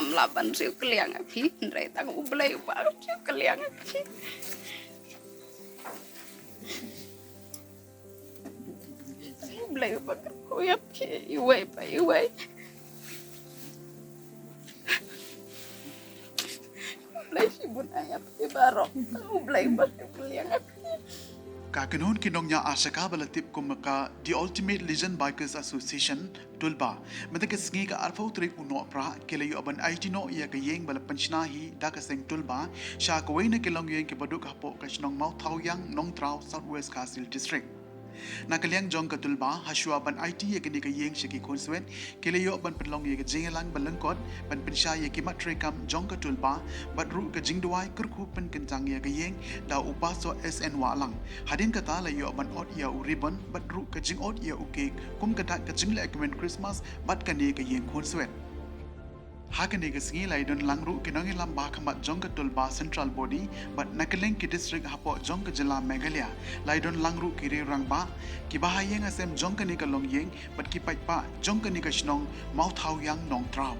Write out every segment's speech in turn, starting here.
ngam laban siu keliang api ndrai tang ublai ba siu keliang api ublai ba ko ya pi iwai ba iwai ublai si bunaya pi barok ublai ba siu keliang api Kakanon kinongnya asaka balatip kumaka The Ultimate Legend Bikers Association tulba mendeke sngi ka arfau trip uno pra kelayu aban aitino ia ka yeng bala panchnahi da ka seng tulba sha ka waina kelong yeng ke baduk hapo ka shnong mau thauyang nong trau Southwest Kasil District Nakaliang jong katulba haswa ban IT ye kini ka yeng shiki konswet kelayo ban penlong ye ka jingelang balangkot ban pensha ye ki matrekam jong katulba bat ru ka jingdwai kurku pen kentang ye ka yeng da upaso SN walang hadin kata la yo ban ot ya uribon bat ru ka jing ot ya uke kum kata ka jingle ekmen Christmas bat kane ka yeng konswet Hakane ka singi lai don langru kinongi lamba kamat jong ka tulba central body but nakaleng ki district hapo jong ka jila Meghalaya lai don langru ki re rangba ki bahayeng asem jong ka ni ka longyeng but ki pa jong ka ni ka shnong mau thau yang nong trao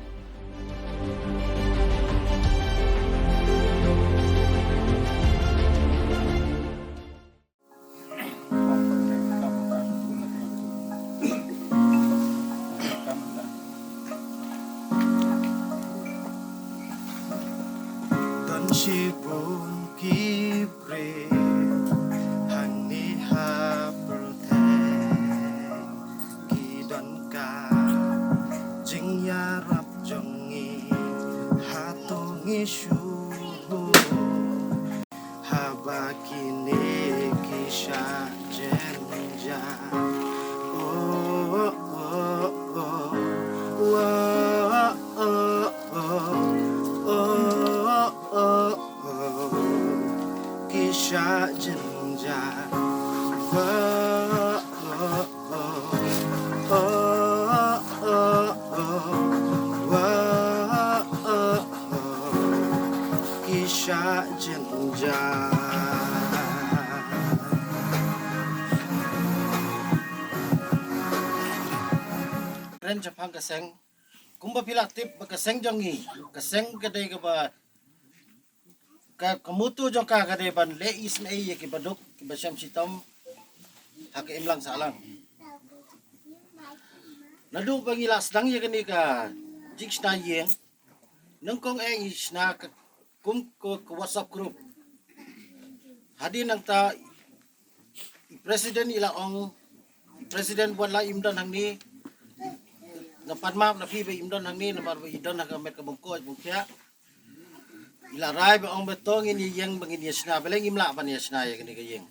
Shibun kibre hani ha protect kidon ka jing ya rap jongi hatongi shu habakine kisha jenja oh oh oh oh oh oh Kisha Jinja Kisha Jinja Keren Jepang kaseng kumba pilatip kaseng jongi kaseng kadai ka ba ka kamutu jong ka kadai ban le is na iya ki baduk ki basyam sitom hak imlang salang nadu bangila sedang ya kani ka jiks na yeng nengkong is na kum ko WhatsApp group hadi nang ta presiden ila ong presiden buat la imdan hang ni na padmap na pibe imdan hang ni na mar idon hang met ka bungko bungkya ila rai ba ong betong ini yang bangin yasna beleng imla ban yasna ya kini kayeng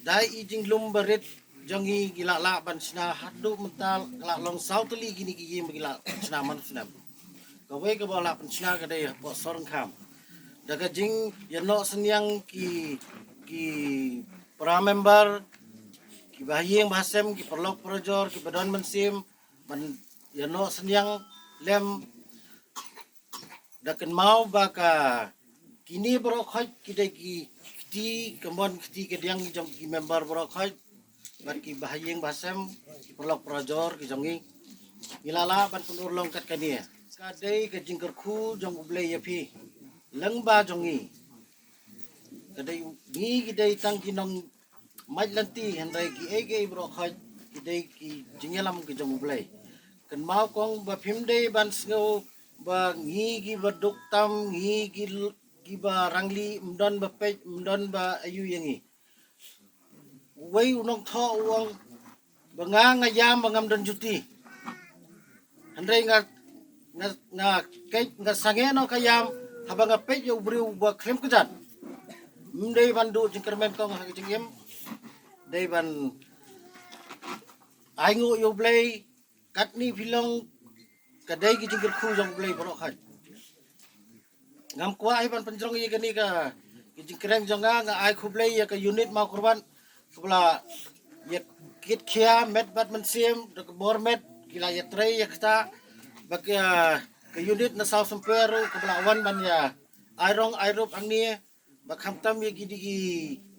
dai ijing lumbarit jongi gila la ban sna hadu mental la long sauteli gini kayeng bagila sna man sna kawe ka bala pan sna ka dai po sorong kam daga jing yano senyang ki para member ki bahiyeng bahasem ki perlok projor ki badon mensim ban yano senyang lem dakan mau baka kini berokhat kita ki kemon ki kediang jong ki member berokhat ban ki bahayeng basem ki perlok projor ki jongi ilala ban punur longkat kania kadai ke jingker khu jong ublei yapi lengba jongi kadai ni kidai tang kinong majlanti handai ki ege berokhat kidai ki jingelam ki jong ublei kan mau kong ba phimdei ban sngo ba ngi gi baduk tam ngi gi ba rangli mdon ba pej mdon ba ayu yangi wei unong tho uang ba nga yam ba ngam don juti handai nga kai nga sange no kayam haba nga pej yo briu ba krem kujan mdei ban du jingkermen kong ha jingem dei ban aingu yo blei katni filong kadai ki jingker khu jong blei borok khat ngam kwa ai ban penjong ye gani ka ki jingkreng jonga nga ai khu blei ya ka unit mau korban kepala ya kit khia met bat mensim de bor met kila ya trei ya kata bak ya ke unit na sau semperu kepala wan ban ya airong airup angni bak hamtam ye gidi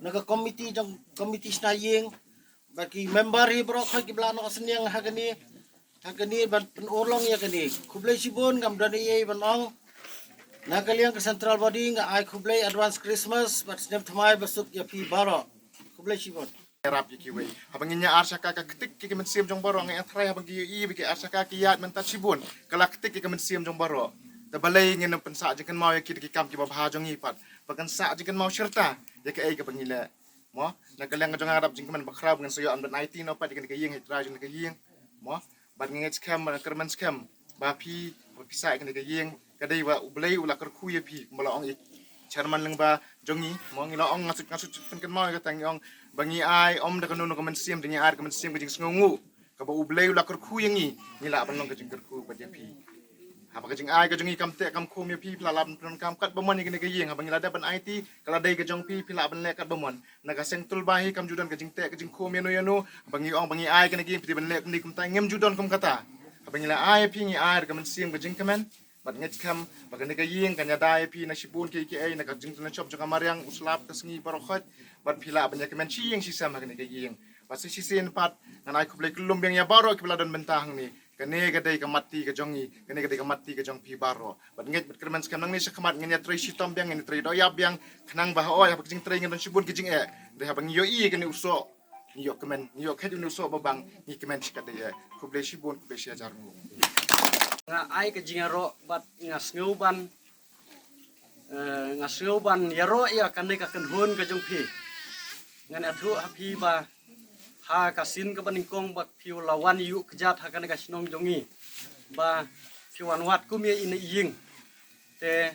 naga komiti jong komiti snaying baki member hi borok khat ki blano senyang ha gani Hakani ban penolong ya kani. Kublai sibun ngam dan iye ban ong. Nakaliang ke central body nga ai kublai advance Christmas bat snem thamai basuk ya pi baro. Kublai sibun. Rap ki we habang inya arsa ka ketik ki men siam jong baro ngai athrai habang ki i bi arsa ka ki yat men ta sibun kala ketik ki men siam jong baro ta balai ngen pensa jengkan mau ya ki kam ki ba jong i pat bakan sa jengkan mau serta ya ke ai ka bangila mo na kalang jong arab jengkan bakra ngen soyo am 19 no pat ki yeng hitra jong ki yeng mo bat ngen scam ba kerman scam ba pi sa ki yeng kadai wa ublai ula kerku ya pi mala ong chairman leng ba jongi mo ngila ong ngasut kan mau ka tang ong bangi ai om da kanu ka mensiam dengan ar ka mensiam ka jing ngungu ka ba ublay ula kerku yangi ngila ban long ka jing kerku ba dia pi ha ba ka jing ai ka jongi kam te kam khom ya pi pla lab plan kam kat ba mon ni ka yeng ha bangila da ban IT kala dai ka jong pi pla ban le kat ba mon na ka seng tul bahi kam judan ka jing te ka jing khom yano bangi ong bangi ai ka ni pi ban le kum ni kum ta ngem judan kum kata ha bangila ai pi ngi ar ka mensiam ka jing kamen bat nget kam bagan ka yeng kan ya dai pi na sibun ke ai na ka jing na chop jong mariang uslap ka sngi parokhat bat pila banyak kemen ci yang sisa magni ka yeng pasti sisen pat ngan ai kublai kelum yang ya baro kibla don bentang ni kane ka dai ka mati ka jongi kane ka dai ka mati ka jong pi baro bat nget bat kerman skam nang ni sakmat ngen ya trei sitom yang ni trei doyab yang kenang bah oi hab jing trei ngen sibun ki jing dai hab ngi yo i kane uso ni yo kemen ni yo khet ni uso babang ni kemen sikat dai kublai sibun kublai sia jarmu nga ai ka jingaro bat ngas nguban yaro ya kan ka kan hun ka jong pi ngan athu api ba ha kasin ka baningkong ba piu lawan yu kejat ha kan ka sinong jongi ba piwan wat kum ye ina ying te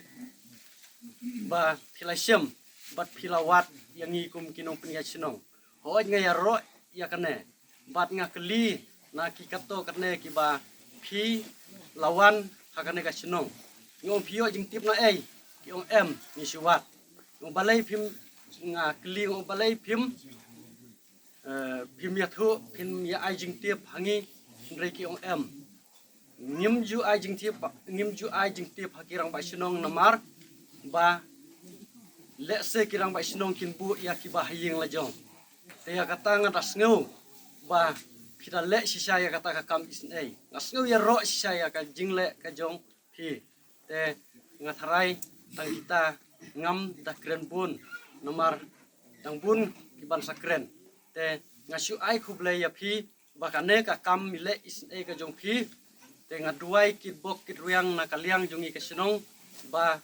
ba pilasem bat pilawat yang i kum kinong pnya sinong ho nga yaro ya kane bat nga keli na ki kato kane ki ba pi lawan hakane ka sinong ngom pio jing tip na ai yong em ni suwat ngom balai phim nga kli ngom balai phim phim ya thu phim ya ai jing tip hangi rei ki yong em ngim ju ai jing tip hakirang ba sinong namar ba le se kirang ba sinong kin bu ya ki ba hayeng la jong te ya kata nga das ngeu ba kita le sisa ya kata ka kam isnei ngasngeu ya ro sisa ya ka jingle ka jong pi te ngatharai tang kita ngam da kren bun nomor tang bun kiban sakren te ngasu ai kublai ya pi bakane ka kam mile isnei ka jong pi te ngaduai kit bok kit ruyang na kaliang jongi ka sinong ba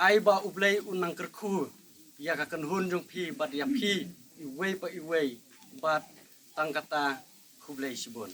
ai ba ublai unang kerku ya ka kanhun jong pi ba ya pi iwei ba iwei ba tang kata kublai sibun